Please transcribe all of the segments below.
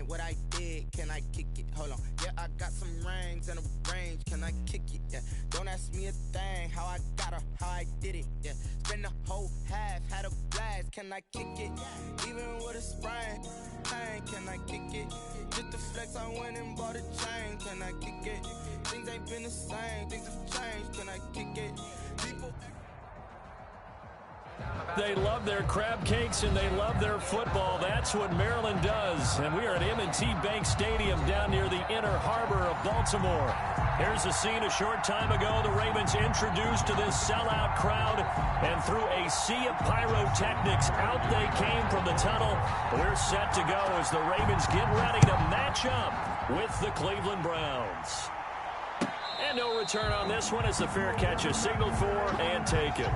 what I did, can I kick it? Hold on, yeah, I got some rings and a range, can I kick it? Yeah, don't ask me a thing, how I got her, how I did it. Yeah, spend the whole half, had a blast, can I kick it? Even with a sprain, pain, can I kick it? Just the flex, I went and bought a chain, can I kick it? Things ain't been the same, things have changed, can I kick it? People. They love their crab cakes and they love their football. That's what Maryland does. And we are at M&T Bank Stadium down near the Inner Harbor of Baltimore. Here's a scene a short time ago. The Ravens introduced to this sellout crowd, and through a sea of pyrotechnics, out they came from the tunnel. We're set to go as the Ravens get ready to match up with the Cleveland Browns. And no return on this one as the fair catch is signaled for and taken.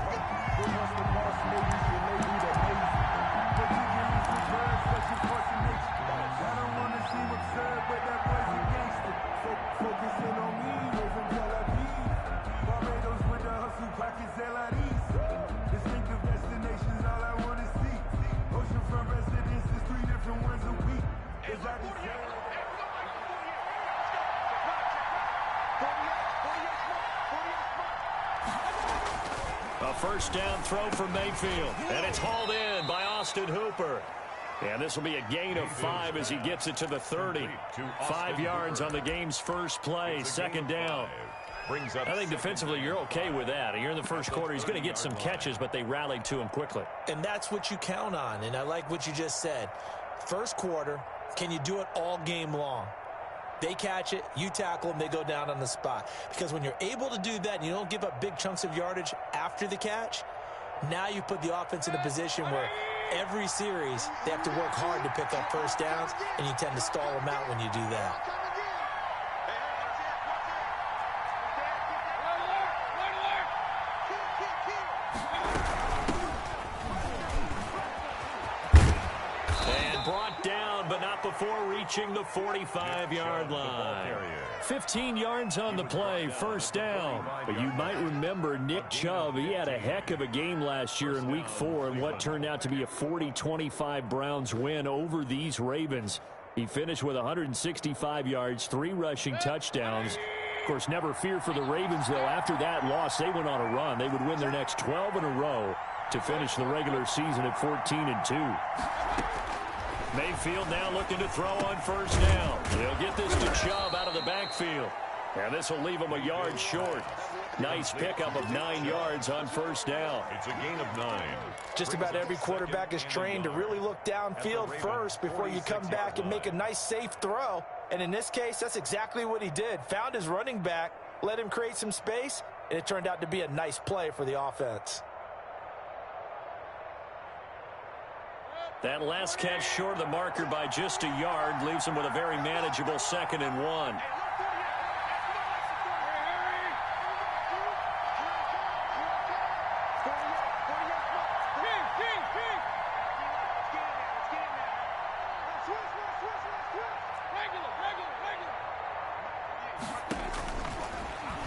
A first down throw for Mayfield, and it's hauled in by Austin Hooper. And this will be a gain of 5 as he gets it to the 30. 5 yards on the game's first play, second down. I think defensively you're okay with that. You're in the first quarter. He's going to get some catches, but they rallied to him quickly. And that's what you count on, and I like what you just said. First quarter, can you do it all game long? They catch it, you tackle them, they go down on the spot. Because when you're able to do that and you don't give up big chunks of yardage after the catch, now you put the offense in a position where every series they have to work hard to pick up first downs, and you tend to stall them out when you do that. Before reaching the 45-yard line. 15 yards on the play, first down. But you might remember Nick Chubb. He had a heck of a game last year in Week 4 in what turned out to be a 40-25 Browns win over these Ravens. He finished with 165 yards, 3 rushing touchdowns. Of course, never fear for the Ravens, though. After that loss, they went on a run. They would win their next 12 in a row to finish the regular season at 14-2. Mayfield now looking to throw on first down. They'll get this to Chubb out of the backfield. And this will leave him a yard short. Nice pickup of 9 yards on first down. It's a gain of 9. Just about every quarterback is trained to really look downfield first before you come back and make a nice, safe throw. And in this case, that's exactly what he did. Found his running back, let him create some space, and it turned out to be a nice play for the offense. That last catch short of the marker by just a yard leaves him with a very manageable 2nd and 1.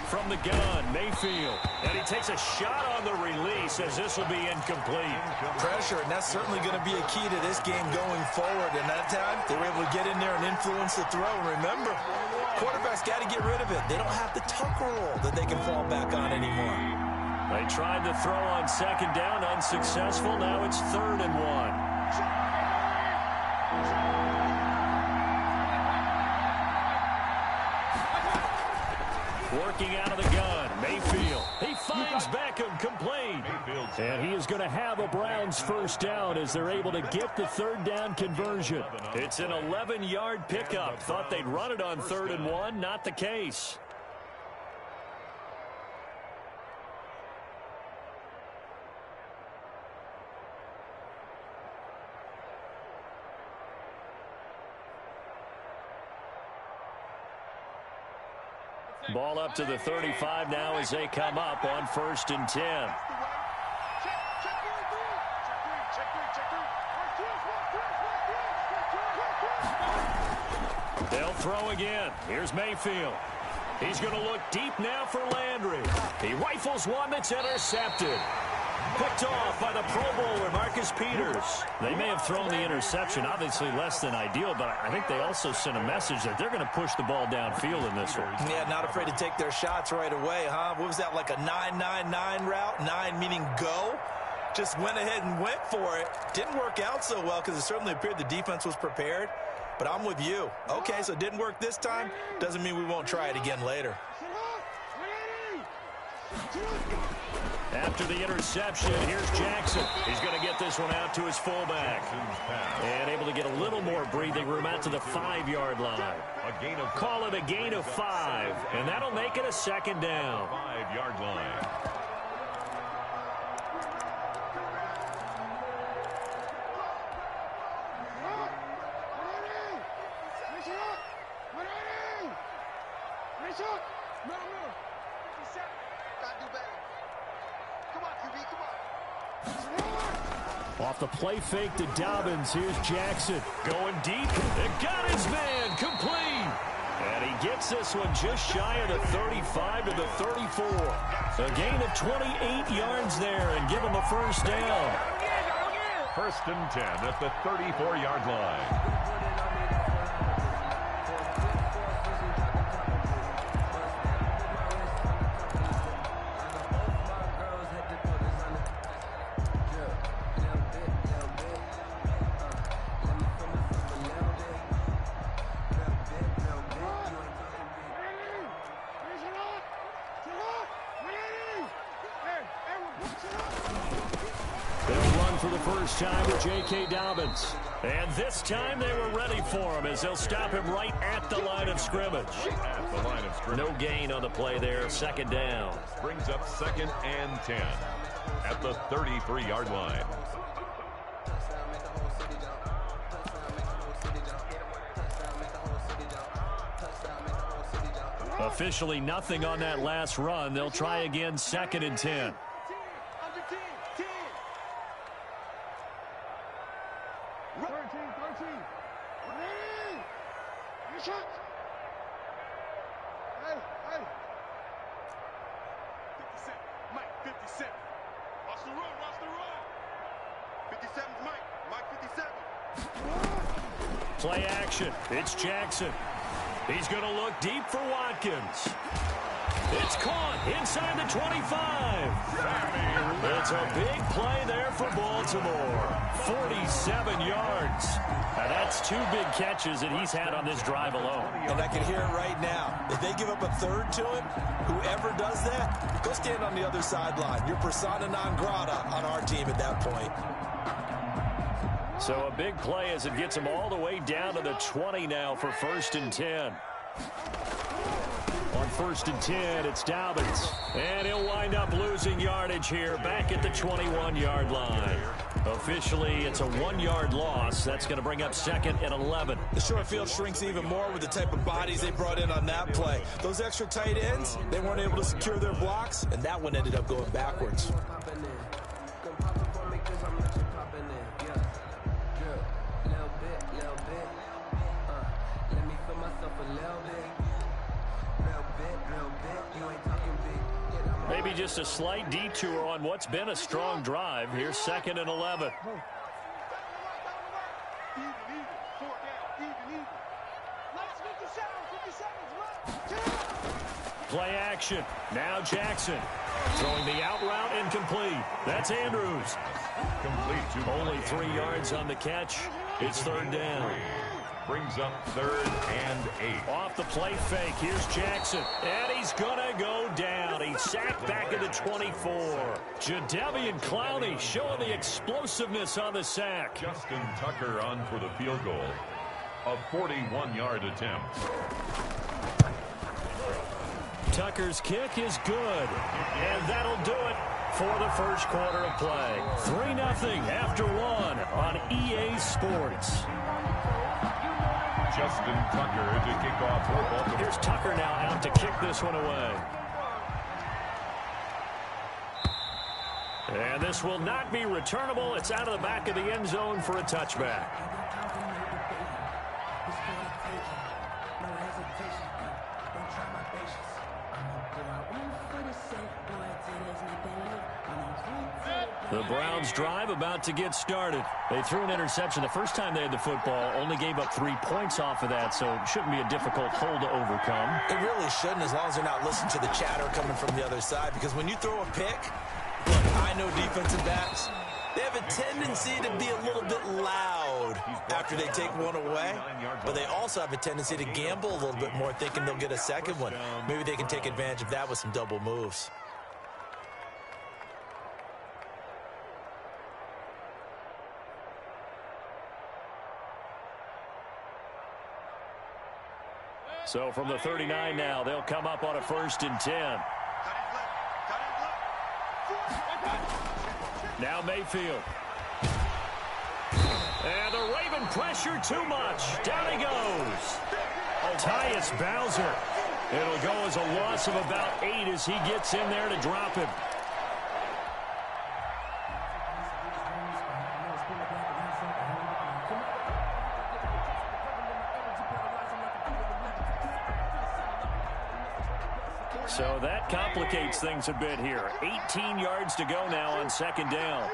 From the gun, Mayfield. And he takes a shot on the release as this will be incomplete. Pressure, and that's certainly going to be a key to this game going forward. And that time, they were able to get in there and influence the throw. And remember, quarterbacks got to get rid of it. They don't have the tuck rule that they can fall back on anymore. They tried to throw on second down, unsuccessful. Now it's 3rd and 1. Working out of the gun, Mayfield. He finds Beckham complete. And he is going to have a Browns first down as they're able to get the 3rd down conversion. It's an 11-yard pickup. Thought they'd run it on 3rd and 1. Not the case. Ball up to the 35 now as they come up on 1st and 10. They'll throw again. Here's Mayfield. He's going to look deep now for Landry. He rifles one that's intercepted. Picked off by the Pro Bowler, Marcus Marcus Peters. They may have thrown the interception, obviously less than ideal, but I think they also sent a message that they're going to push the ball downfield in this one. Yeah, not afraid to take their shots right away, huh? What was that, like a 9-9-9 route? 9 meaning go? Just went ahead and went for it. Didn't work out so well because it certainly appeared the defense was prepared. But I'm with you. Okay, so it didn't work this time. Doesn't mean we won't try it again later. After the interception, here's Jackson. He's going to get this one out to his fullback. And able to get a little more breathing room out to the 5-yard line. Call it a gain of 5, and that'll make it a second down. 5-yard line. Off the play fake to Dobbins. Here's Jackson going deep. It got his man complete. And he gets this one just shy of the 35 to the 34. A gain of 28 yards there and give him a first down. First and 10 at the 34-yard line. Time with J.K. Dobbins. And this time they were ready for him as they'll stop him right at the line of scrimmage. At the line of scrimmage. No gain on the play there. Second down. Brings up 2nd and 10 at the 33-yard line. Officially nothing on that last run. They'll try again 2nd and 10. Play action. It's Jackson. He's going to look deep for Watkins. It's caught inside the 25. It's a big play there for Baltimore. 47 yards. Now that's 2 big catches that he's had on this drive alone. And I can hear it right now. If they give up a third to him, whoever does that, go stand on the other sideline. You're persona non grata on our team at that point. So a big play as it gets him all the way down to the 20 now for 1st and 10. On 1st and 10, it's Dobbins. And he'll wind up losing yardage here back at the 21-yard line. Officially, it's a 1-yard loss. That's going to bring up 2nd and 11. The short field shrinks even more with the type of bodies they brought in on that play. Those extra tight ends, they weren't able to secure their blocks, and that one ended up going backwards. Maybe just a slight detour on what's been a strong drive. Here's 2nd and 11. Play action. Now Jackson. Throwing the out route incomplete. That's Andrews. Complete. Only 3 yards on the catch. It's 3rd down. Brings up 3rd and 8. Off the play fake. Here's Jackson. And he's going to go down. He's sacked back at the 24. Jadeveon Clowney showing the explosiveness on the sack. Justin Tucker on for the field goal. A 41-yard attempt. Tucker's kick is good. And that'll do it for the first quarter of play. 3-0 after 1 on EA Sports. Justin Tucker to kick off for Baltimore. Here's Tucker now out to kick this one away. And this will not be returnable. It's out of the back of the end zone for a touchback. The Browns drive about to get started. They threw an interception the first time they had the football, only gave up 3 points off of that, so it shouldn't be a difficult hole to overcome. It really shouldn't, as long as they're not listening to the chatter coming from the other side, because when you throw a pick, look, I know defensive backs, they have a tendency to be a little bit loud after they take one away, but they also have a tendency to gamble a little bit more, thinking they'll get a second one. Maybe they can take advantage of that with some double moves. So from the 39 now, they'll come up on a 1st and 10. Now Mayfield. And the Raven pressure too much. Down he goes. Tyus Bowser. It'll go as a loss of about 8 as he gets in there to drop him. So that complicates things a bit here. 18 yards to go now on 2nd down.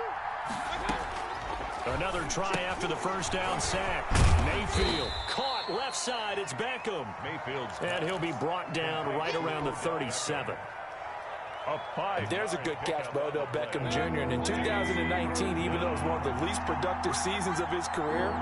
Another try after the 1st down sack. Mayfield caught left side. It's Beckham. And he'll be brought down right around the 37. There's a good catch by Odell Beckham Jr. And in 2019, even though it was one of the least productive seasons of his career,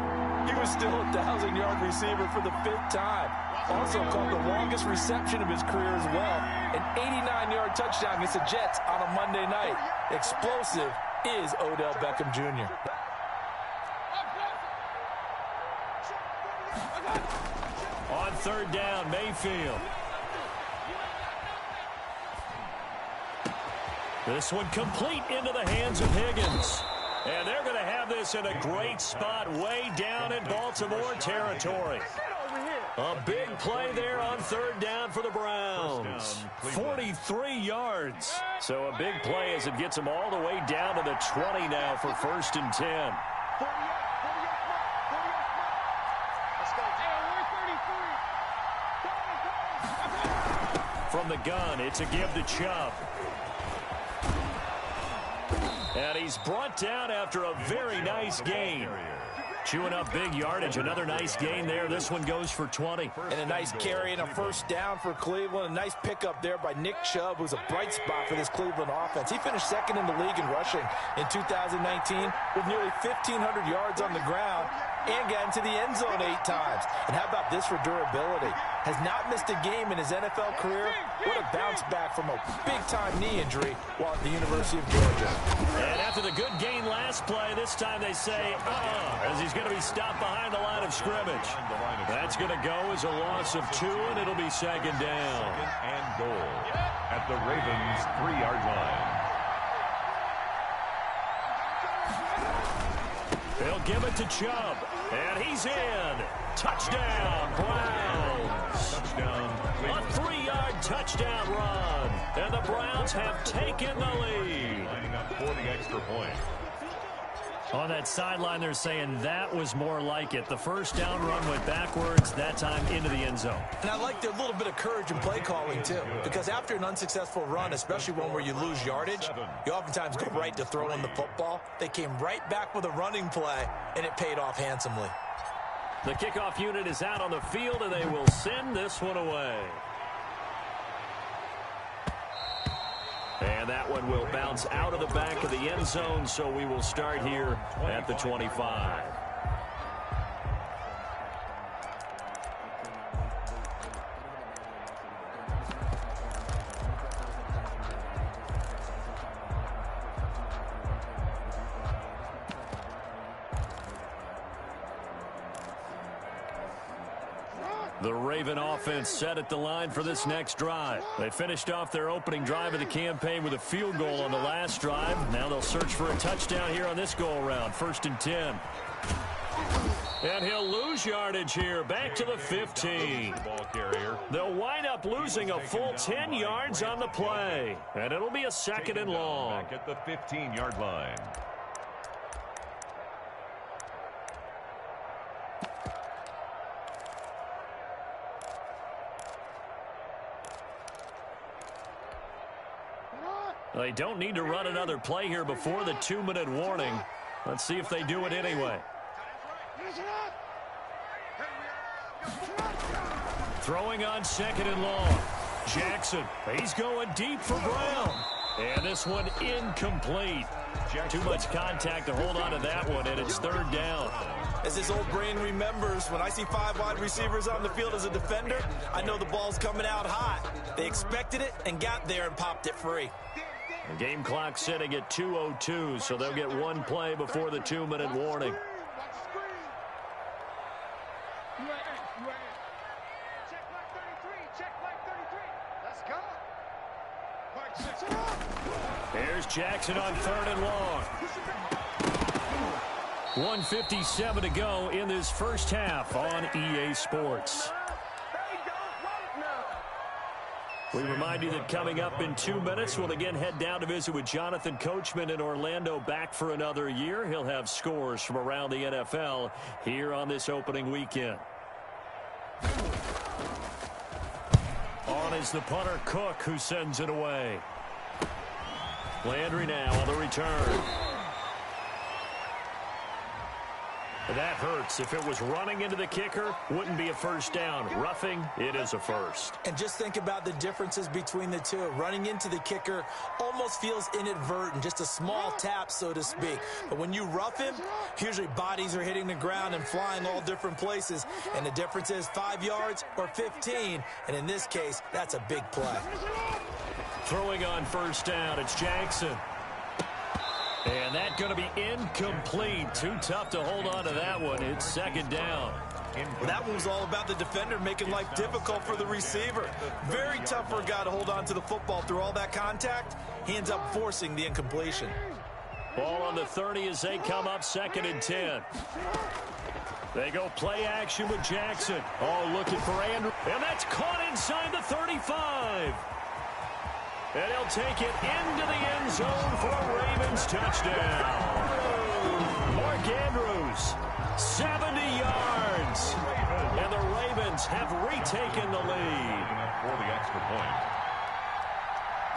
he was still a 1,000-yard receiver for the 5th time. Also caught the longest reception of his career as well. An 89-yard touchdown against the Jets on a Monday night. Explosive is Odell Beckham Jr. On 3rd down, Mayfield. This one complete into the hands of Higgins. And they're going to have this in a great spot way down in Baltimore territory. A big play there on 3rd down for the Browns. 43 yards. So a big play as it gets them all the way down to the 20 now for 1st and 10. From the gun, it's a give to Chubb. And he's brought down after a very nice gain. Chewing up big yardage. Another nice gain there. This one goes for 20. And a nice carry and a 1st down for Cleveland. A nice pickup there by Nick Chubb, who's a bright spot for this Cleveland offense. He finished 2nd in the league in rushing in 2019 with nearly 1,500 yards on the ground and got into the end zone 8 times. And how about this for durability? Has not missed a game in his NFL career. What a bounce back from a big-time knee injury while at the University of Georgia. And after the good gain last play, this time they say, as he's going to be stopped behind the line of scrimmage. That's going to go as a loss of 2, and it'll be 2nd down. 2nd and goal at the Ravens' 3-yard line. They'll give it to Chubb, and he's in. Touchdown, Browns. Touchdown. A 3-yard touchdown run, and the Browns have taken the lead. Lining up for the extra point. On that sideline, they're saying that was more like it. The 1st down run went backwards, that time into the end zone. And I like their little bit of courage in play calling, too. Because after an unsuccessful run, especially one where you lose yardage, you oftentimes go right to throwing the football. They came right back with a running play, and it paid off handsomely. The kickoff unit is out on the field, and they will send this one away. And that one will bounce out of the back of the end zone, so we will start here at the 25. The Raven offense set at the line for this next drive. They finished off their opening drive of the campaign with a field goal on the last drive. Now they'll search for a touchdown here on this go-around. 1st and 10. And he'll lose yardage here. Back to the 15. They'll wind up losing a full 10 yards on the play. And it'll be a 2nd and long. Back at the 15-yard line. They don't need to run another play here before the 2-minute warning. Let's see if they do it anyway. Throwing on 2nd and long. Jackson, he's going deep for Brown. And this one incomplete. Too much contact to hold on to that one, and it's 3rd down. As this old brain remembers, when I see 5 wide receivers on the field as a defender, I know the ball's coming out hot. They expected it and got there and popped it free. The game clock sitting at 2:02, so they'll get one play before the 2-minute warning. Here's Jackson on 3rd and long. 1:57 to go in this first half on EA Sports. We remind you that coming up in 2 minutes, we'll again head down to visit with Jonathan Coachman in Orlando, back for another year. He'll have scores from around the NFL here on this opening weekend. On is the punter Cook, who sends it away. Landry now on the return. That hurts. If it was running into the kicker, wouldn't be a first down. Roughing, it is a first. And just think about the differences between the two. Running into the kicker almost feels inadvertent, just a small tap, so to speak. But when you rough him, usually bodies are hitting the ground and flying all different places. And the difference is 5 yards or 15. And in this case, that's a big play. Throwing on first down, it's Jackson. And that's going to be incomplete. Too tough to hold on to that one. It's 2nd down. Well, that one was all about the defender making life difficult for the receiver. Very tough for a guy to hold on to the football through all that contact. He ends up forcing the incompletion. Ball on the 30 as they come up 2nd and 10. They go play action with Jackson. Oh, looking for Andrew. And that's caught inside the 35. And he'll take it into the end zone for a Ravens touchdown. Mark Andrews, 70 yards. And the Ravens have retaken the lead. For the extra point.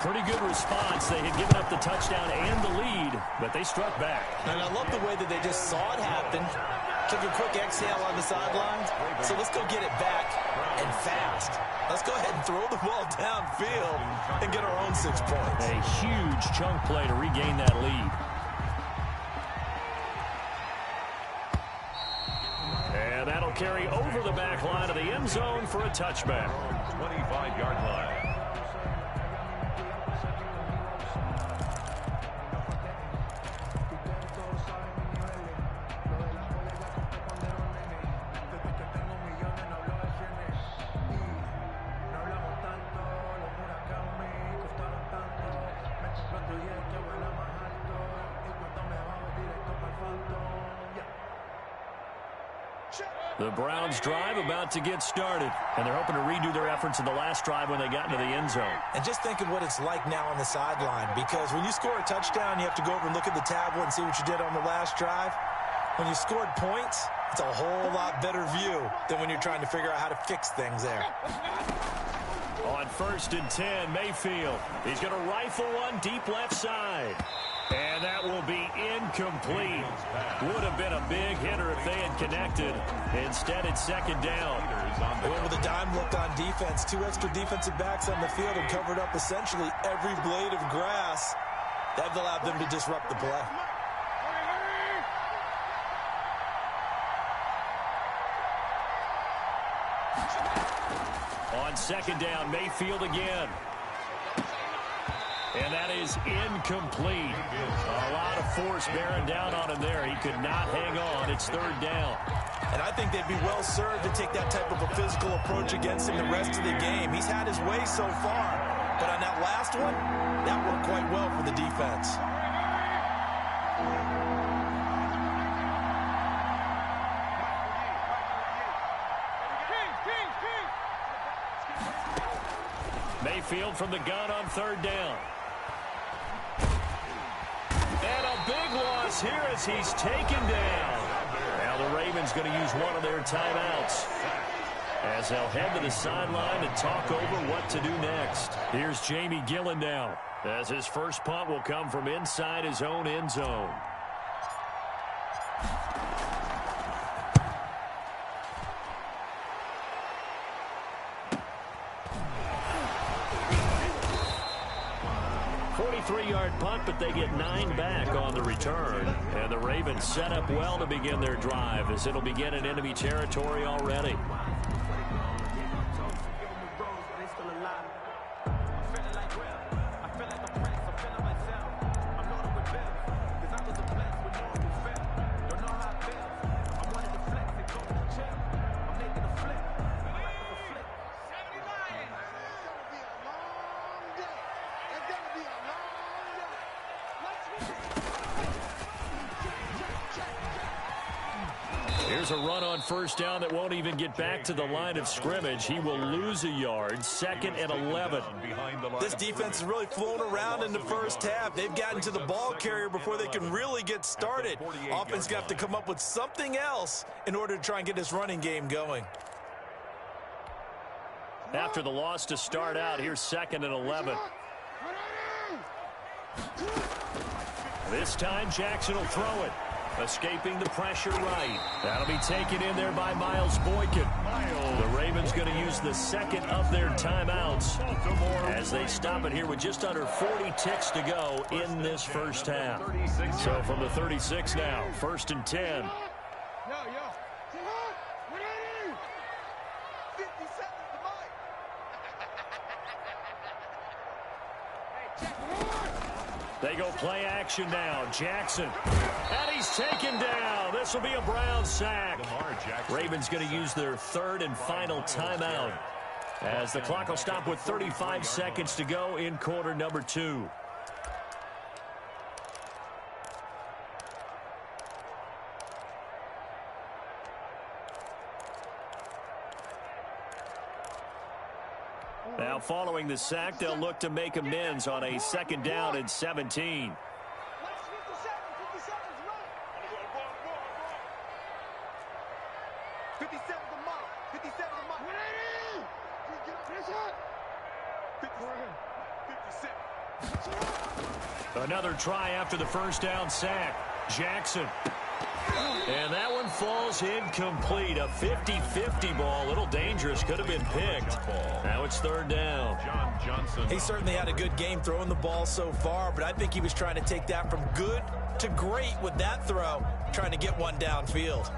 Pretty good response. They had given up the touchdown and the lead, but they struck back. And I love the way that they just saw it happen. Took a quick exhale on the sidelines. So let's go get it back and fast. Let's go ahead and throw the ball downfield and get our own 6 points. A huge chunk play to regain that lead. And that'll carry over the back line of the end zone for a touchback. 25-yard line. The Browns drive about to get started, and they're hoping to redo their efforts in the last drive when they got into the end zone. And just think of what it's like now on the sideline, because when you score a touchdown, you have to go over and look at the tablet and see what you did on the last drive. When you scored points, it's a whole lot better view than when you're trying to figure out how to fix things there. On 1st and 10, Mayfield. He's going to rifle one deep left side. And that will be incomplete. Would have been a big hitter if they had connected. Instead, it's 2nd down. They went with a dime look on defense. 2 extra defensive backs on the field and covered up essentially every blade of grass. That allowed them to disrupt the play. On 2nd down, Mayfield again. And that is incomplete. A lot of force bearing down on him there. He could not hang on. It's 3rd down. And I think they'd be well served to take that type of a physical approach against him the rest of the game. He's had his way so far. But on that last one, that worked quite well for the defense. Mayfield from the gun on 3rd down. And a big loss here as he's taken down. Now the Ravens going to use one of their timeouts as they'll head to the sideline and talk over what to do next. Here's Jamie Gillen now. as his first punt will come from inside his own end zone. Three-yard punt, but they get 9 back on the return. And the Ravens set up well to begin their drive, as it'll begin in enemy territory already. Here's a run on first down that won't even get back to the line of scrimmage. He will lose a yard. 2nd and 11. This defense has really flown around in the first half. They've gotten to the ball carrier before they can really get started. Offense got to come up with something else in order to try and get this running game going. After the loss to start out, here's 2nd and 11. This time, Jackson will throw it. Escaping the pressure right. That'll be taken in there by Miles Boykin. The Ravens going to use the 2nd of their timeouts as they stop it here with just under 40 ticks to go in this first half. So from the 36 now, 1st and 10. They go play action now. Jackson. And he's taken down. This will be a Brown sack. Ravens going to use their 3rd and final timeout, as the clock will stop with 35 seconds to go in quarter number 2. Now, following the sack, they'll look to make amends on a 2nd down and 17. Another try after the first down sack. Jackson. And that one falls incomplete. A 50-50 ball. A little dangerous. Could have been picked. Now it's 3rd down. He certainly had a good game throwing the ball so far, but I think he was trying to take that from good to great with that throw, trying to get one downfield.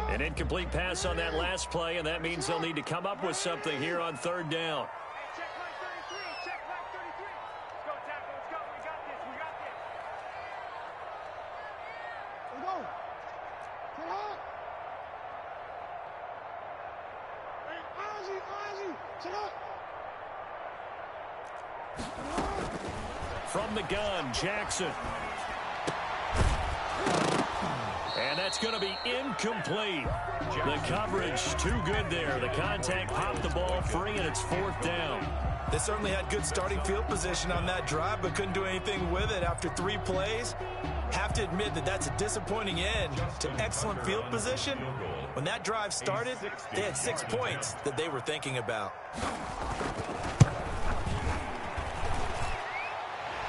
An incomplete pass on that last play, and that means they'll need to come up with something here on 3rd down. From the gun, Jackson. And that's going to be incomplete. The coverage too good there. The contact popped the ball free, and it's 4th down. They certainly had good starting field position on that drive, but couldn't do anything with it after 3 plays. Have to admit that that's a disappointing end to excellent field position. When that drive started, they had 6 points that they were thinking about.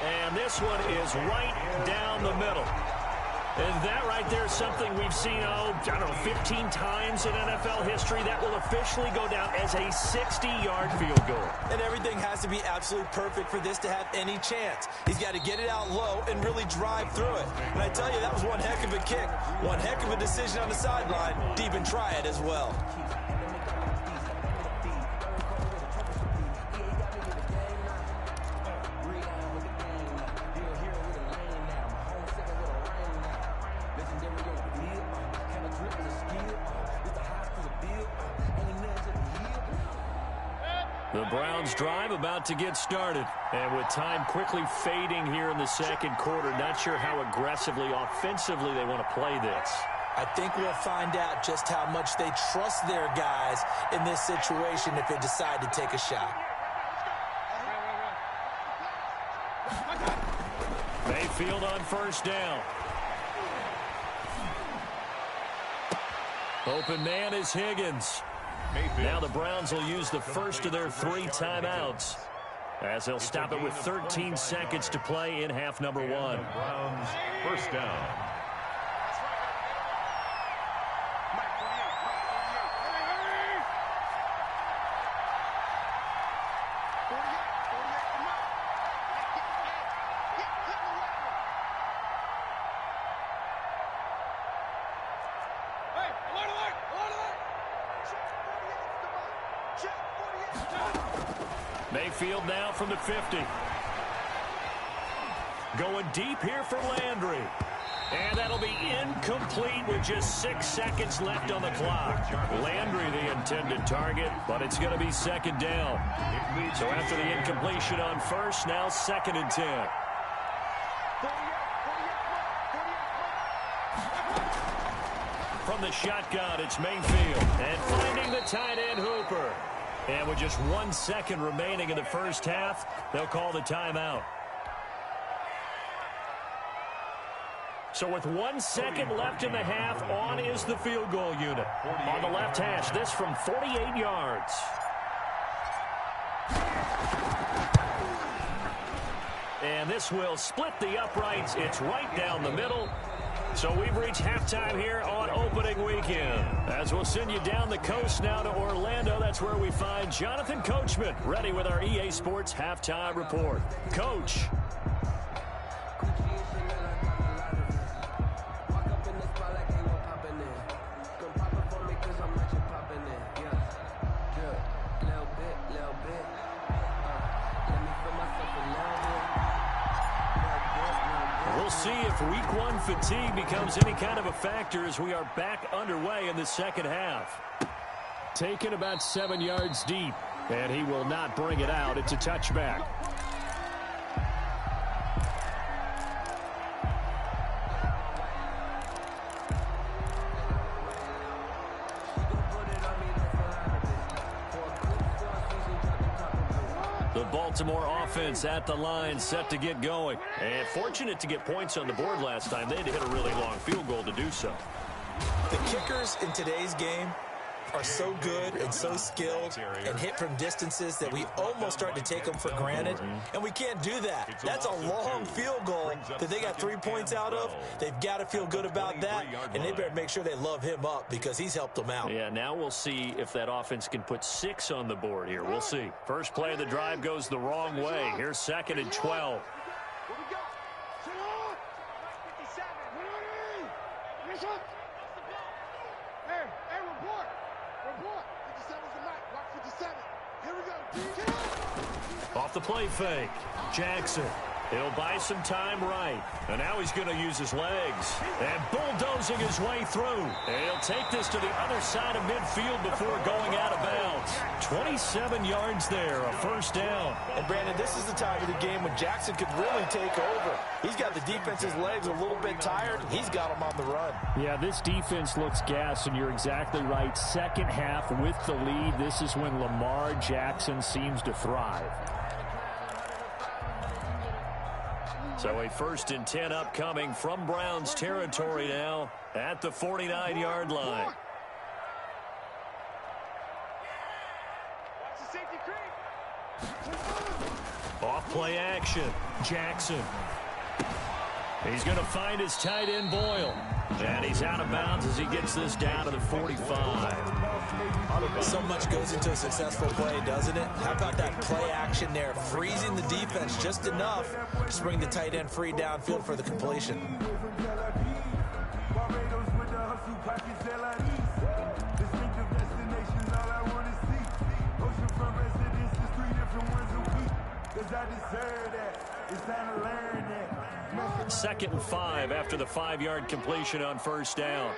And this one is right down the middle. And that right there is something we've seen, I don't know, 15 times in NFL history. That will officially go down as a 60-yard field goal. And everything has to be absolutely perfect for this to have any chance. He's got to get it out low and really drive through it. And I tell you, that was one heck of a kick. One heck of a decision on the sideline to even try it as well. The Browns drive about to get started. And with time quickly fading here in the 2nd quarter, not sure how aggressively, offensively they want to play this. I think we'll find out just how much they trust their guys in this situation if they decide to take a shot. Mayfield on 1st down. Open man is Higgins. Now the Browns will use the first of their 3 timeouts, as they'll stop it with 13 seconds to play in half number 1. Browns first down. Mayfield now from the 50. Going deep here for Landry. And that'll be incomplete with just 6 seconds left on the clock. Landry the intended target, but it's going to be second down. So after the incompletion on first, now 2nd and 10. From the shotgun, it's Mayfield. And finding the tight end Hooper. And with just 1 second remaining in the first half, they'll call the timeout. So with 1 second left in the half, on is the field goal unit. On the left hash, this from 48 yards. And this will split the uprights. It's right down the middle. So we've reached halftime here on opening weekend. As we'll send you down the coast now to Orlando, that's where we find Jonathan Coachman, ready with our EA Sports halftime report. Coach. We'll see if week 1 fatigue becomes any kind of a factor as we are back underway in the second half. Taken about 7 yards deep, and he will not bring it out. It's a touchback. The Baltimore offense at the line, set to get going. And fortunate to get points on the board last time. They had to hit a really long field goal to do so. The kickers in today's game are so good and so skilled and hit from distances that we almost start to take them for granted, and we can't do that. That's a long field goal that they got 3 points out of. They've got to feel good about that, and they better make sure they love him up because he's helped them out. Yeah, now we'll see if that offense can put 6 on the board here. We'll see. First play of the drive goes the wrong way. Here's 2nd and 12. Off the play fake, Jackson. He'll buy some time right. And now he's going to use his legs. And bulldozing his way through. And he'll take this to the other side of midfield before going out of bounds. 27 yards there, a first down. And, Brandon, this is the time of the game when Jackson could really take over. He's got the defense's legs a little bit tired. He's got them on the run. Yeah, this defense looks gassed, and you're exactly right. Second half with the lead, this is when Lamar Jackson seems to thrive. So a 1st and 10 upcoming from Browns territory now at the 49-yard line. Off play action, Jackson. He's going to find his tight end Boyle. And he's out of bounds as he gets this down to the 45. So much goes into a successful play, doesn't it? How about that play action there, freezing the defense just enough to bring the tight end free downfield for the completion. Second and 5 after the 5-yard completion on first down.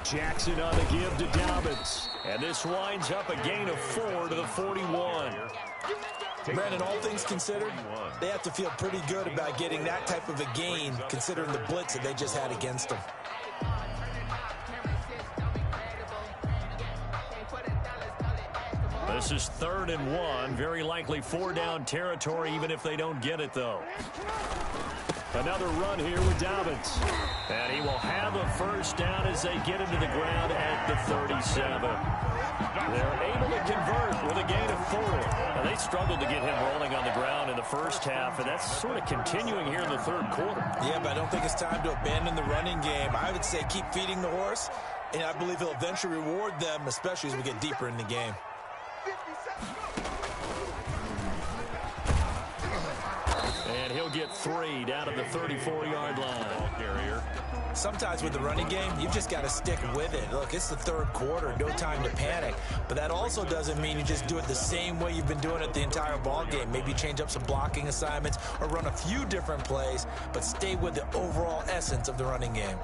Jackson on the give to Dobbins. And this winds up a gain of 4 to the 41. Brandon, all things considered, they have to feel pretty good about getting that type of a gain considering the blitz that they just had against them. This is 3rd and 1. Very likely 4-down territory even if they don't get it, though. Another run here with Dobbins. And he will have a first down as they get into the ground at the 37. They're able to convert with a gain of 4. Now, they struggled to get him rolling on the ground in the first half, and that's sort of continuing here in the third quarter. Yeah, but I don't think it's time to abandon the running game. I would say keep feeding the horse, and I believe he'll eventually reward them, especially as we get deeper in the game. And he'll get 3 down at the 34-yard line. Ball carrier. Sometimes with the running game, you've just got to stick with it. Look, it's the third quarter, no time to panic. But that also doesn't mean you just do it the same way you've been doing it the entire ball game. Maybe change up some blocking assignments or run a few different plays, but stay with the overall essence of the running game.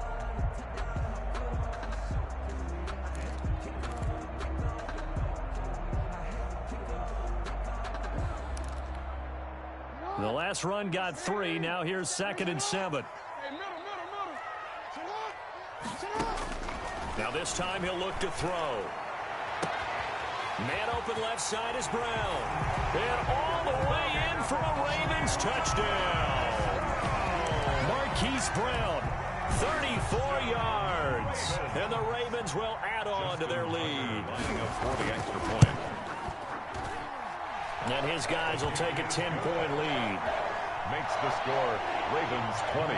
The last run got 3. Now here's 2nd and 7. Now this time he'll look to throw. Man open left side is Brown. And all the way in for a Ravens touchdown. Marquise Brown, 34 yards. And the Ravens will add on to their lead. For the extra point. And his guys will take a 10-point lead. Makes the score Ravens 20,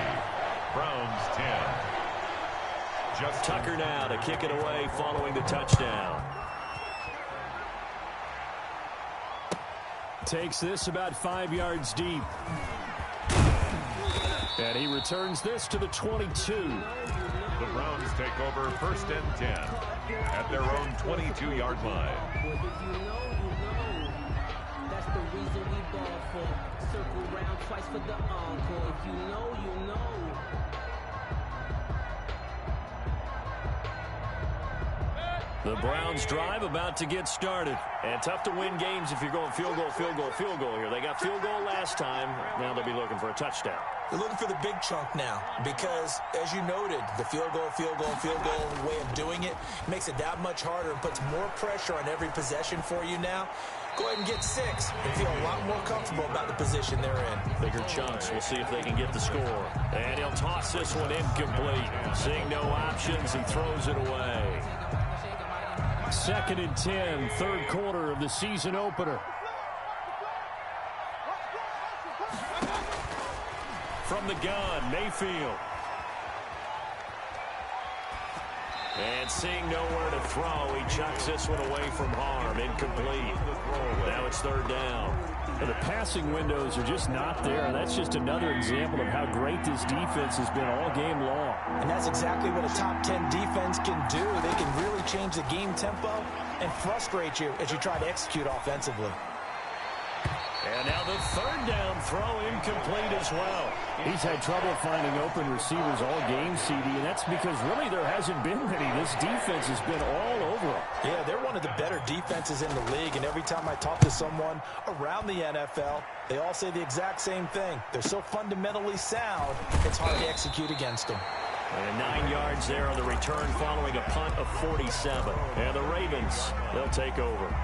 Browns 10. Just Tucker now to kick it away following the touchdown. Takes this about 5 yards deep. And he returns this to the 22. The Browns take over 1st and 10 at their own 22-yard line. That's the reason we ball for. Circle round twice for the encore. If you know, you know. The Browns drive about to get started. And tough to win games if you're going field goal, field goal, field goal here. They got field goal last time. Now they'll be looking for a touchdown. They're looking for the big chunk now because, as you noted, the field goal way of doing it makes it that much harder and puts more pressure on every possession for you now. Go ahead and get 6 and feel a lot more comfortable about the position they're in. Bigger chunks. We'll see if they can get the score. And he'll toss this one incomplete. Seeing no options, he throws it away. 2nd and 10, third quarter of the season opener. From the gun, Mayfield. And seeing nowhere to throw, he chucks this one away from harm. Incomplete. Now it's 3rd down. And the passing windows are just not there. That's just another example of how great this defense has been all game long. And that's exactly what a top 10 defense can do. They can really change the game tempo and frustrate you as you try to execute offensively. And now the 3rd down throw incomplete as well. He's had trouble finding open receivers all game, CD, and that's because really there hasn't been many. This defense has been all over them. Yeah, they're one of the better defenses in the league, and every time I talk to someone around the NFL, they all say the exact same thing. They're so fundamentally sound, it's hard to execute against them. And 9 yards there on the return following a punt of 47. And the Ravens, they'll take over.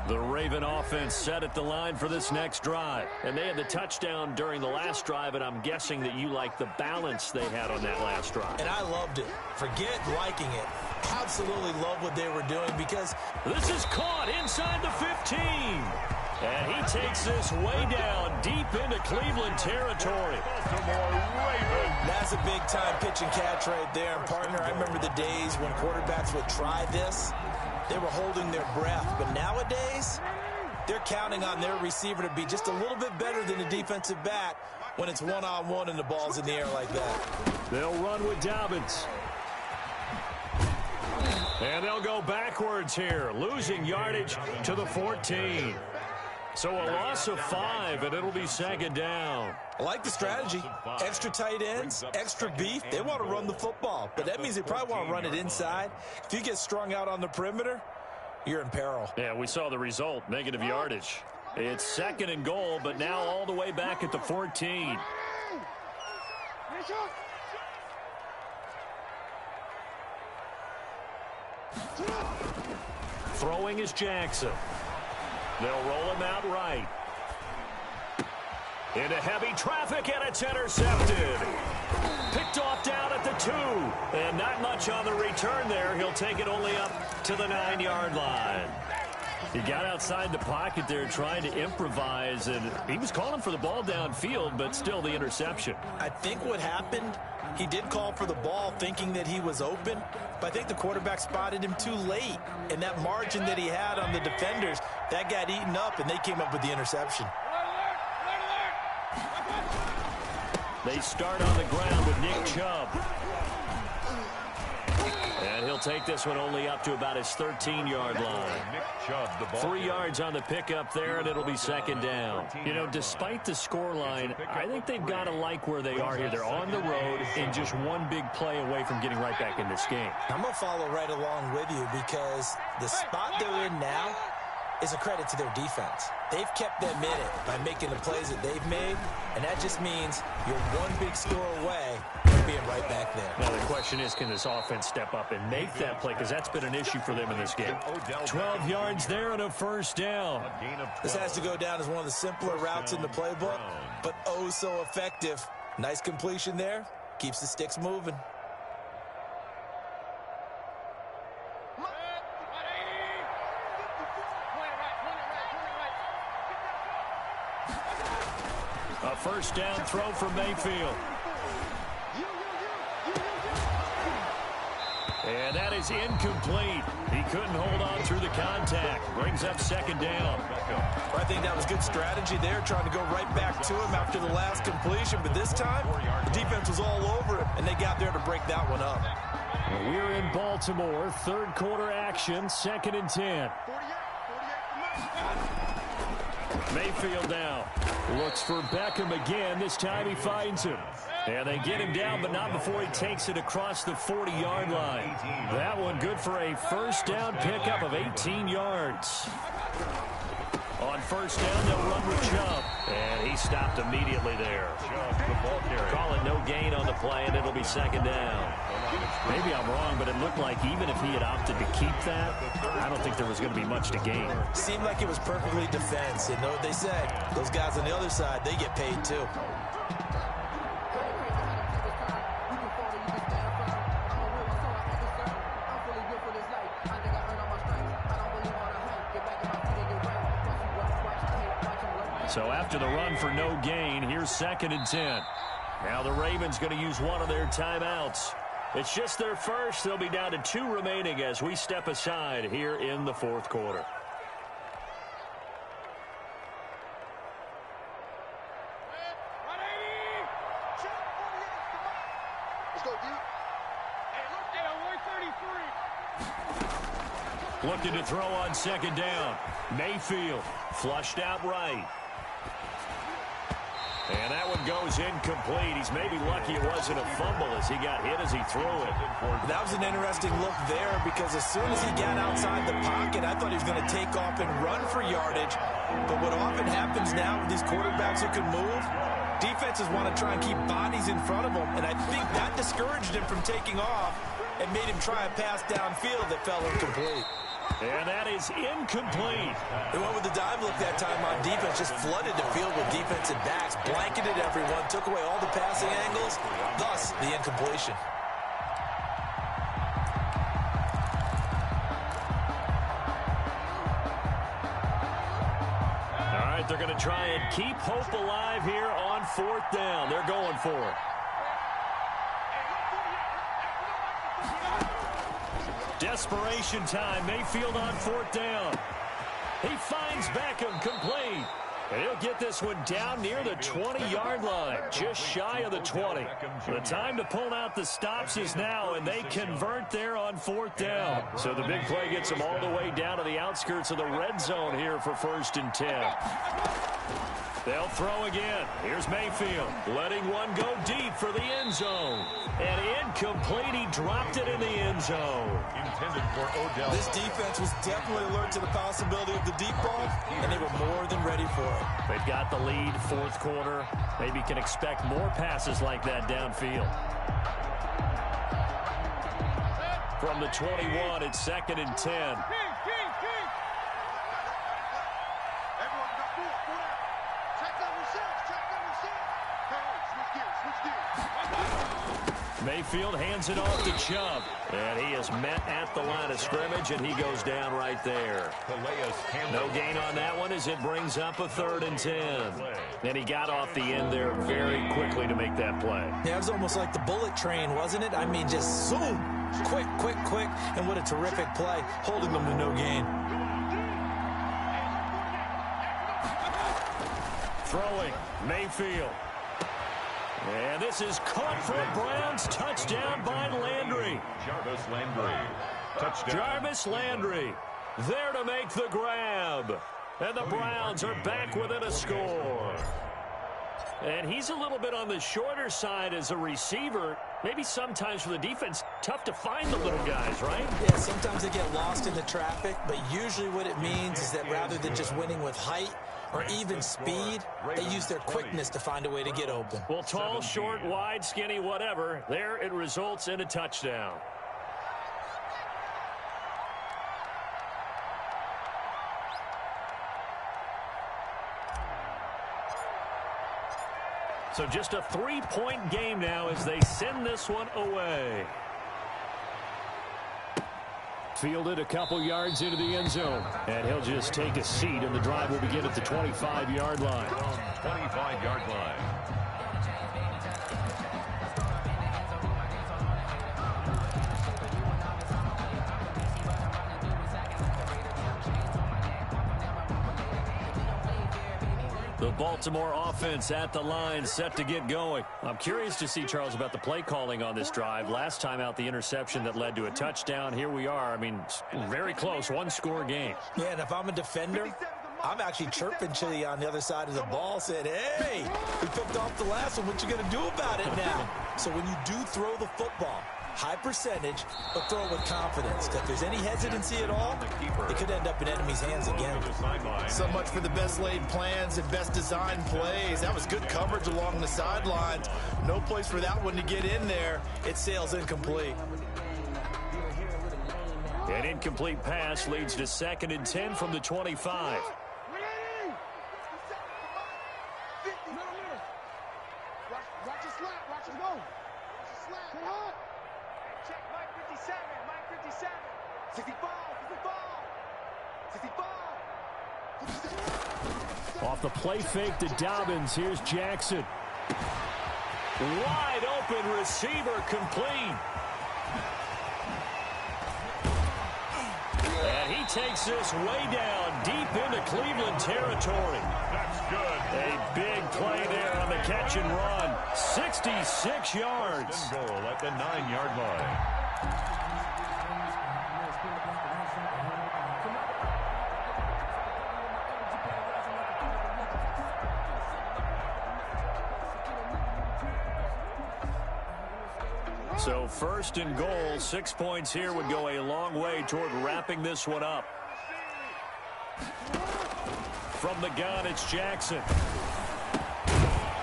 The Raven offense set at the line for this next drive. And they had the touchdown during the last drive, and I'm guessing that you like the balance they had on that last drive. And I loved it. Forget liking it. Absolutely love what they were doing because this is caught inside the 15. And he takes this way down deep into Cleveland territory. That's a big-time pitch and catch right there. And, partner, I remember the days when quarterbacks would try this. They were holding their breath. But nowadays, they're counting on their receiver to be just a little bit better than the defensive back when it's one-on-one and the ball's in the air like that. They'll run with Dobbins. And they'll go backwards here, losing yardage to the 14. So a loss of 5, and it'll be 2nd down. I like the strategy. Extra tight ends, extra beef. They want to run the football, but that means they probably want to run it inside. If you get strung out on the perimeter, you're in peril. Yeah, we saw the result, negative yardage. It's 2nd and goal, but now all the way back at the 14. Throwing is Jackson. They'll roll him out right. Into heavy traffic, and it's intercepted. Picked off down at the 2. And not much on the return there. He'll take it only up to the 9-yard line. He got outside the pocket there trying to improvise, and he was calling for the ball downfield, but still the interception. I think what happened, he did call for the ball thinking that he was open, but I think the quarterback spotted him too late. And that margin that he had on the defenders, that got eaten up, and they came up with the interception. They start on the ground with Nick Chubb. And he'll take this one only up to about his 13-yard line. Nick Chubb, the ball 3 yards on the pickup there, and it'll be second down. You know, despite the scoreline, I think they've got to like where they are here. They're on the road and just one big play away from getting right back in this game. I'm going to follow right along with you because the spot they're in now is a credit to their defense. They've kept them in it by making the plays that they've made, and that just means you're one big score away from being right back there. Now the question is, can this offense step up and make that play? Because that's been an issue for them in this game. 12 yards there and a first down. This has to go down as one of the simpler routes in the playbook, but oh so effective. Nice completion there. Keeps the sticks moving. A first down throw from Mayfield. And that is incomplete. He couldn't hold on through the contact. Brings up second down. I think that was good strategy there, trying to go right back to him after the last completion. But this time, the defense was all over him, and they got there to break that one up. We're in Baltimore. Third quarter action, 2nd and 10. Mayfield now looks for Beckham again. This time he finds him. And they get him down, but not before he takes it across the 40-yard line. That one good for a first down pickup of 18 yards. On first down, they'll run with Chubb. And he stopped immediately there. Call it no gain on the play, and it'll be second down. Maybe I'm wrong, but it looked like even if he had opted to keep that, I don't think there was going to be much to gain. Seemed like it was perfectly defense. And know what they say? Those guys on the other side, they get paid too. So after the run for no gain, here's 2nd and 10. Now the Ravens going to use one of their timeouts. It's just their first. They'll be down to 2 remaining as we step aside here in the fourth quarter. Looking to throw on second down. Mayfield flushed out right. And that one goes incomplete. He's maybe lucky it wasn't a fumble as he got hit as he threw it. That was an interesting look there because as soon as he got outside the pocket, I thought he was going to take off and run for yardage. But what often happens now with these quarterbacks who can move, defenses want to try and keep bodies in front of them. And I think that discouraged him from taking off and made him try a pass downfield that fell incomplete. And that is incomplete. They went with the dive look that time on defense, just flooded the field with defensive backs, blanketed everyone, took away all the passing angles, thus the incompletion. All right, they're going to try and keep hope alive here on 4th down. They're going for it. Desperation time. Mayfield on 4th down. He finds Beckham, complete. And he'll get this one down near the 20-yard line, just shy of the 20. The time to pull out the stops is now, and they convert there on 4th down. So the big play gets them all the way down to the outskirts of the red zone here for 1st and 10. They'll throw again. Here's Mayfield, letting one go deep for the end zone. And incomplete. He dropped it in the end zone. Intended for Odell. This defense was definitely alert to the possibility of the deep ball, and they were more than ready for it. They've got the lead, 4th quarter. Maybe can expect more passes like that downfield. From the 21, it's 2nd and 10. Mayfield hands it off to Chubb. And he is met at the line of scrimmage, and he goes down right there. No gain on that one as it brings up a 3rd and 10. And he got off the end there very quickly to make that play. Yeah, it was almost like the bullet train, wasn't it? I mean, just zoom. Quick, quick, quick. And what a terrific play, holding them to no gain. Throwing, Mayfield. And this is caught for a Browns touchdown by Landry. Jarvis Landry. Touchdown. Jarvis Landry there to make the grab. And the Browns are back within a score. And he's a little bit on the shorter side as a receiver. Maybe sometimes for the defense, tough to find the little guys, right? Yeah, sometimes they get lost in the traffic, but usually what it means is that rather than just winning with height or even speed, they use their quickness to find a way to get open. Well, tall, short, wide, skinny, whatever, there it results in a touchdown. So just a 3-point game now as they send this one away. Fielded a couple yards into the end zone. And he'll just take a seat, and the drive will begin at the 25-yard line. 25-yard line. The Baltimore offense at the line, set to get going. I'm curious to see, Charles, about the play calling on this drive. Last time out, the interception that led to a touchdown. Here we are. I mean, very close, one-score game. Yeah, and if I'm a defender, I'm actually chirping to you on the other side of the ball, saying, hey, we picked off the last one. What you going to do about it now? So when you do throw the football, high percentage, but throw it with confidence. If there's any hesitancy at all, it could end up in enemy's hands again. So much for the best laid plans and best designed plays. That was good coverage along the sidelines. No place for that one to get in there. It sails incomplete. An incomplete pass leads to 2nd and 10 from the 25. Off the play fake to Dobbins. Here's Jackson. Wide open receiver complete. And he takes this way down deep into Cleveland territory. That's good. A big play there on the catch and run. 66 yards. Goal at the 9-yard line. So 1st and goal, 6 points here would go a long way toward wrapping this one up. From the gun, it's Jackson.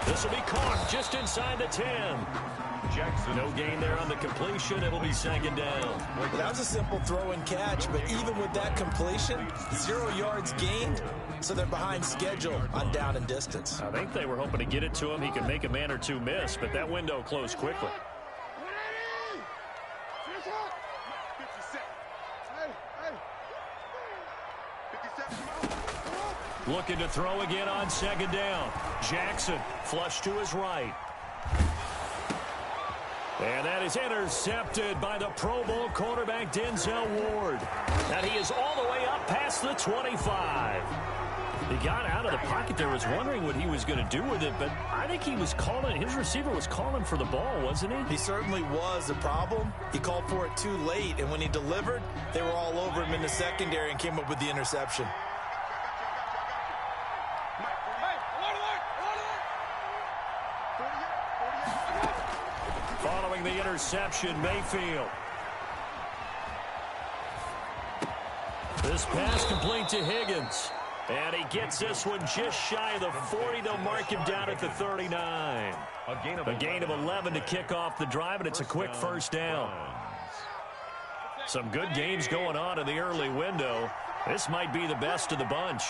This will be caught just inside the 10. Jackson. No gain there on the completion. It'll be 2nd down. Well, that was a simple throw and catch, but even with that completion, 0 yards gained, so they're behind schedule on down and distance. I think they were hoping to get it to him. He could make a man or two miss, but that window closed quickly. Looking to throw again on 2nd down. Jackson, flush to his right. And that is intercepted by the Pro Bowl quarterback Denzel Ward. And he is all the way up past the 25. He got out of the pocket there, was wondering what he was going to do with it, but I think he was calling, his receiver was calling for the ball, wasn't he? He certainly was. The problem, he called for it too late, and when he delivered, they were all over him in the secondary and came up with the interception. Following the interception, Mayfield. This pass complete to Higgins. And he gets this one just shy of the 40. They'll mark him down at the 39. A gain of 11 to kick off the drive, and it's a quick 1st down. Some good games going on in the early window. This might be the best of the bunch.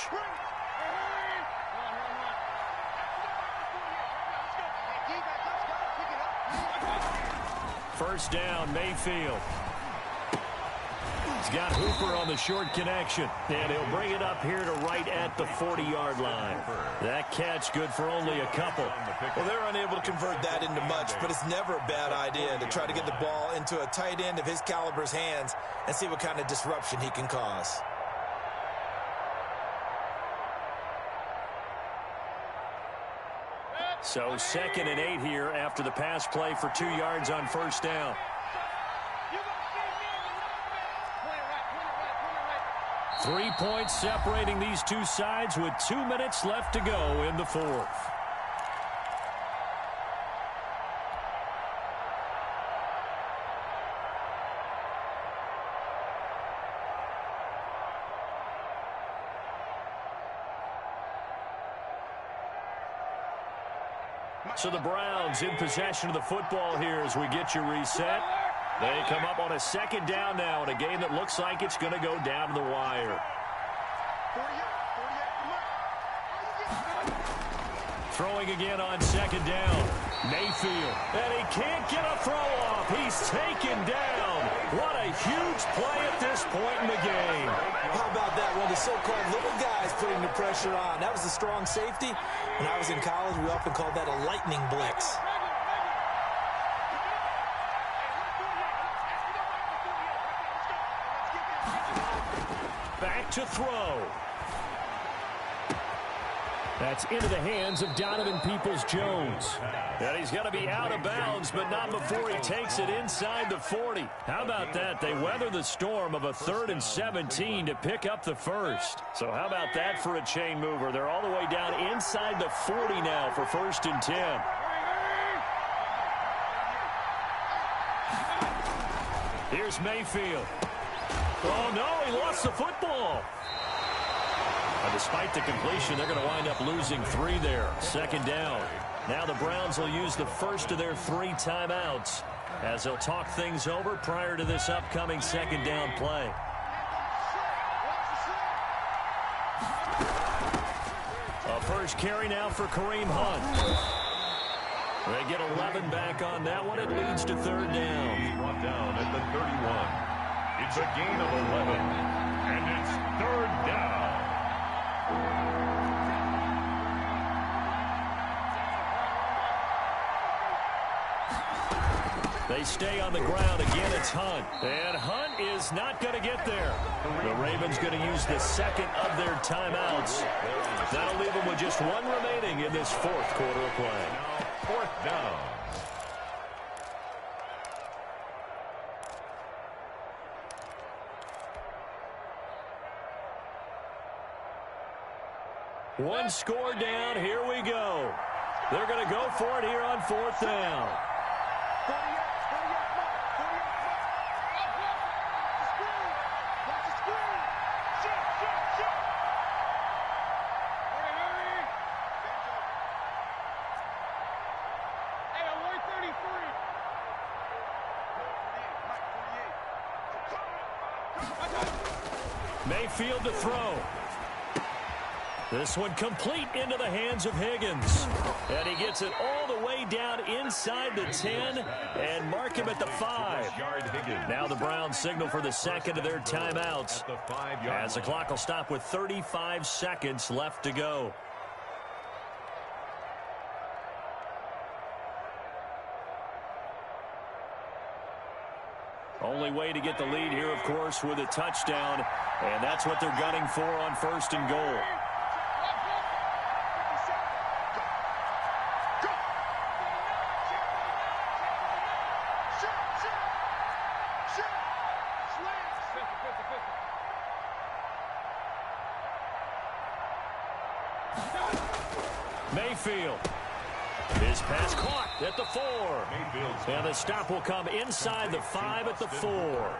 First down, Mayfield. He's got Hooper on the short connection, and he'll bring it up here to right at the 40-yard line. That catch good for only a couple. Well, they're unable to convert that into much, but it's never a bad idea to try to get the ball into a tight end of his caliber's hands and see what kind of disruption he can cause. So 2nd and 8 here after the pass play for 2 yards on first down. Three points separating these two sides with 2 minutes left to go in the fourth. So the Browns in possession of the football here as we get you reset. They come up on a 2nd down now in a game that looks like it's going to go down to the wire. Throwing again on 2nd down. Mayfield. And he can't get a throw off. He's taken down. What a huge play at this point in the game. How about that? One of the so-called little guys putting the pressure on. That was a strong safety. When I was in college, we often called that a lightning blitz. Back to throw. That's into the hands of Donovan Peoples-Jones. And he's going to be out of bounds, but not before he takes it inside the 40. How about that? They weather the storm of a 3rd and 17 to pick up the first. So how about that for a chain mover? They're all the way down inside the 40 now for 1st and 10. Here's Mayfield. Oh, no, he lost the football. And despite the completion, they're going to wind up losing 3 there. 2nd down. Now the Browns will use the first of their 3 timeouts as they'll talk things over prior to this upcoming 2nd down play. A first carry now for Kareem Hunt. They get 11 back on that one. It leads to 3rd down. Brought down at the 31. It's a gain of 11, and it's 3rd down. They stay on the ground. Again, it's Hunt. And Hunt is not going to get there. The Ravens going to use the 2nd of their timeouts. That'll leave them with just 1 remaining in this 4th quarter of play. 4th down. One score down. Here we go. They're going to go for it here on 4th down. Mayfield to throw. This one complete into the hands of Higgins. And he gets it all the way down inside the 10 and mark him at the 5. Now the Browns signal for the 2nd of their timeouts as the clock will stop with 35 seconds left to go. Only way to get the lead here, of course, with a touchdown. And that's what they're gunning for on 1st and goal. Mayfield. His pass caught at the 4. And the stop will come inside the 5 at the 4.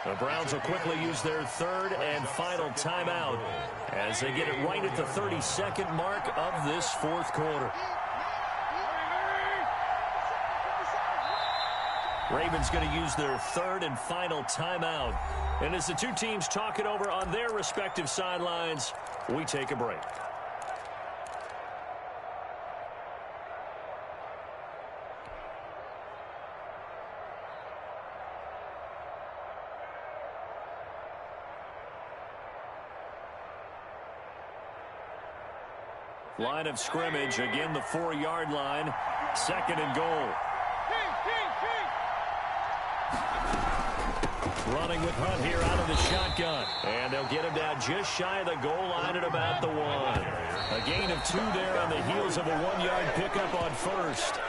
The Browns will quickly use their 3rd and final timeout as they get it right at the 32nd mark of this 4th quarter. Ravens going to use their third and final timeout. And as the two teams talk it over on their respective sidelines, we take a break. Line of scrimmage, again the 4-yard line, 2nd and goal. Running with Hunt here out of the shotgun. And they'll get him down just shy of the goal line at about the 1. A gain of 2 there on the heels of a 1-yard pickup on first.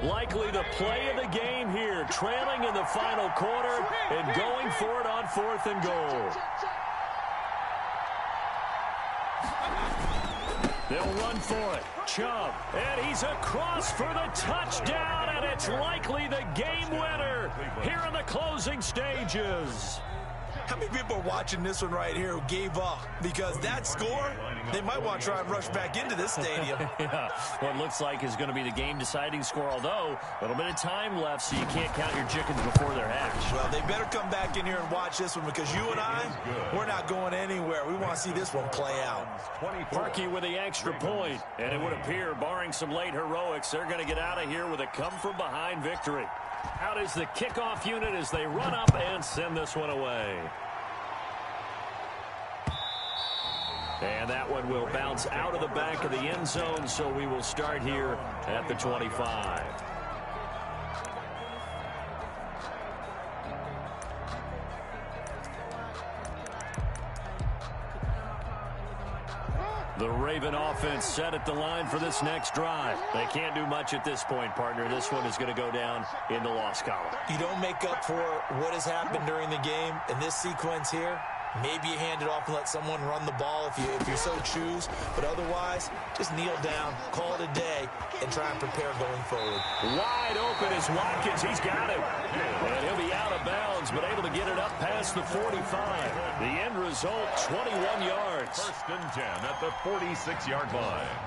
Likely the play of the game here, trailing in the final quarter and going for it on 4th and goal. They'll run for it. Chubb, and he's across for the touchdown, and it's likely the game winner here in the closing stages. How many people are watching this one right here who gave up? Because that score, they might want to try and rush back into this stadium. Yeah, what looks like is going to be the game-deciding score, although a little bit of time left, so you can't count your chickens before they're hatched. Well, they better come back in here and watch this one, because you and I, we're not going anywhere. We want to see this one play out. Parkey with the extra point, and it would appear, barring some late heroics, they're going to get out of here with a come-from-behind victory. Out is the kickoff unit as they run up and send this one away. And that one will bounce out of the back of the end zone, so we will start here at the 25. The Raven offense set at the line for this next drive. They can't do much at this point, partner. This one is going to go down in the loss column. You don't make up for what has happened during the game in this sequence here. Maybe you hand it off and let someone run the ball if you so choose. But otherwise, just kneel down, call it a day, and try and prepare going forward. Wide open is Watkins. He's got it. And he'll be out of bounds, but able to get it up past the 45. The end result, 21 yards. 1st and 10 at the 46-yard line.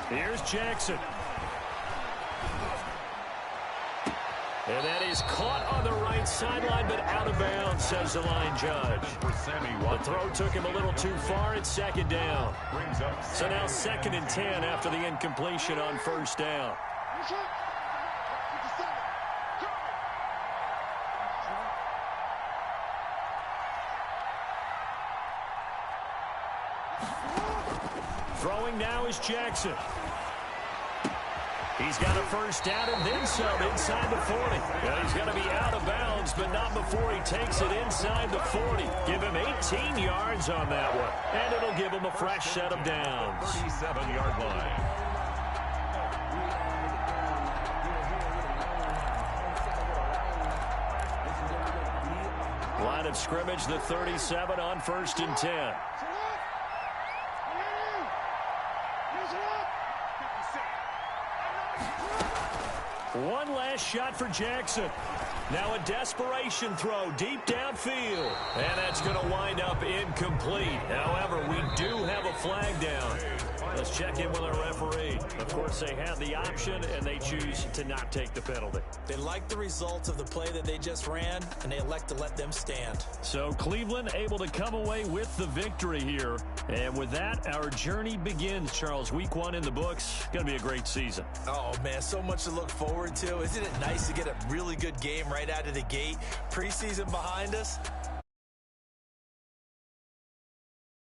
Here's Jackson. And that is caught on the right sideline, but out of bounds, says the line judge. The throw took him a little too far. It's 2nd down. So now 2nd and 10 after the incompletion on 1st down. Throwing now is Jackson. He's got a 1st down and then some inside the 40. Well, he's going to be out of bounds, but not before he takes it inside the 40. Give him 18 yards on that one, and it'll give him a fresh set of downs. 37-yard line. Line of scrimmage, the 37 on 1st and 10. One last shot for Jackson. Now a desperation throw deep downfield. And that's going to wind up incomplete. However, we do have a flag down. Let's check in with our referee. Of course, they have the option, and they choose to not take the penalty. They like the results of the play that they just ran, and they elect to let them stand. So Cleveland able to come away with the victory here. And with that, our journey begins, Charles. Week 1 in the books. Going to be a great season. Oh, man, so much to look forward to. Isn't it nice to get a really good game right out of the gate? Preseason behind us.